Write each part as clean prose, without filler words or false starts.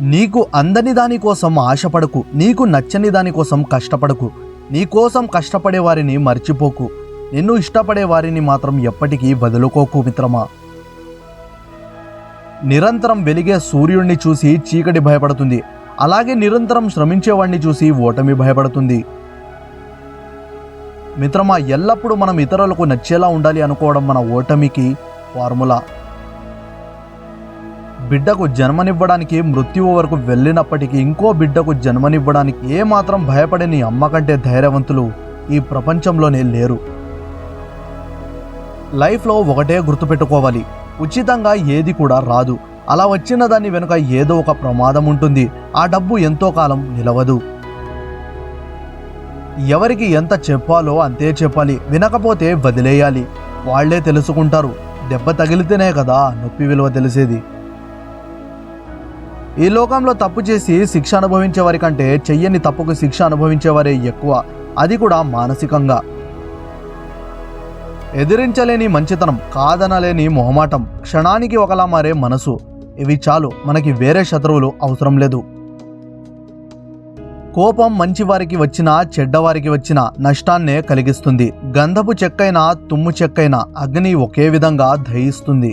నీకు అందని దానికోసం ఆశపడకు, నీకు నచ్చని దానికోసం కష్టపడకు, నీకోసం కష్టపడే వారిని మర్చిపోకు, నిన్ను ఇష్టపడే వారిని మాత్రం ఎప్పటికీ వదులుకోకు మిత్రమా. నిరంతరం వెలిగే సూర్యుడిని చూసి చీకటి భయపడుతుంది, అలాగే నిరంతరం శ్రమించేవాడిని చూసి ఓటమి భయపడుతుంది. మిత్రమా, ఎల్లప్పుడూ మనం ఇతరులకు నచ్చేలా ఉండాలి అనుకోవడం మన ఓటమికి ఫార్ములా. బిడ్డకు జన్మనివ్వడానికి మృత్యువు వరకు వెళ్ళినప్పటికీ ఇంకో బిడ్డకు జన్మనివ్వడానికి ఏమాత్రం భయపడే నీ అమ్మ కంటే ధైర్యవంతులు ఈ ప్రపంచంలోనే లేరు. లైఫ్లో ఒకటే గుర్తుపెట్టుకోవాలి, ఉచితంగా ఏది కూడా రాదు. అలా వచ్చిన దాని వెనుక ఏదో ఒక ప్రమాదం ఉంటుంది. ఆ డబ్బు ఎంతో కాలం నిలవదు. ఎవరికి ఎంత చెప్పాలో అంతే చెప్పాలి, వినకపోతే వదిలేయాలి. వాళ్లే తెలుసుకుంటారు. దెబ్బ తగిలితేనే కదా నొప్పి విలువ తెలిసేది. ఈ లోకంలో తప్పు చేసి శిక్ష అనుభవించే వారి కంటే చెయ్యని తప్పుకు శిక్ష అనుభవించేవారే ఎక్కువ, అది కూడా మానసికంగా. ఎదిరించలేని మంచితనం, కాదనలేని మొహమాటం, క్షణానికి ఒకలా మారే మనసు, ఇవి చాలు, మనకి వేరే శత్రువులు అవసరం లేదు. కోపం మంచివారికి వచ్చినా చెడ్డవారికి వచ్చినా నష్టాన్నే కలిగిస్తుంది. గంధపు చెక్కైనా తుమ్ము చెక్కైనా అగ్ని ఒకే విధంగా దహిస్తుంది.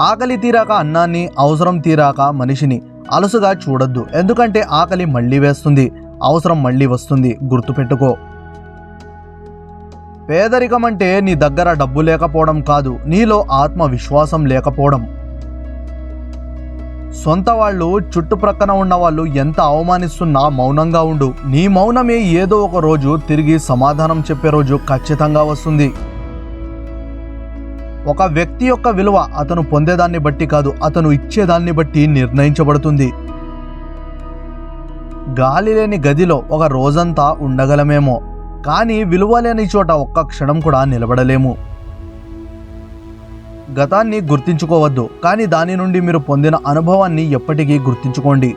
ఆకలి తీరాక అన్నాన్ని, అవసరం తీరాక మనిషిని అలసుగా చూడొద్దు. ఎందుకంటే ఆకలి మళ్ళీ వేస్తుంది, అవసరం మళ్ళీ వస్తుంది. గుర్తుపెట్టుకో. పేదరికం అంటే నీ దగ్గర డబ్బు లేకపోవడం కాదు, నీలో ఆత్మవిశ్వాసం లేకపోవడం. సొంత వాళ్ళు, చుట్టుప్రక్కన ఉన్న వాళ్ళు ఎంత అవమానిస్తున్నా మౌనంగా ఉండు. నీ మౌనమే ఏదో ఒక రోజు తిరిగి సమాధానం చెప్పే రోజు ఖచ్చితంగా వస్తుంది. ఒక వ్యక్తి యొక్క విలువ అతను పొందేదాన్ని బట్టి కాదు, అతను ఇచ్చేదాన్ని బట్టి నిర్ణయించబడుతుంది. గాలి లేని గదిలో ఒక రోజంతా ఉండగలమేమో, కానీ విలువ లేని చోట ఒక్క క్షణం కూడా నిలబడలేము. గతాన్ని గుర్తించుకోవద్దు, కానీ దాని నుండి మీరు పొందిన అనుభవాన్ని ఎప్పటికీ గుర్తించుకోండి.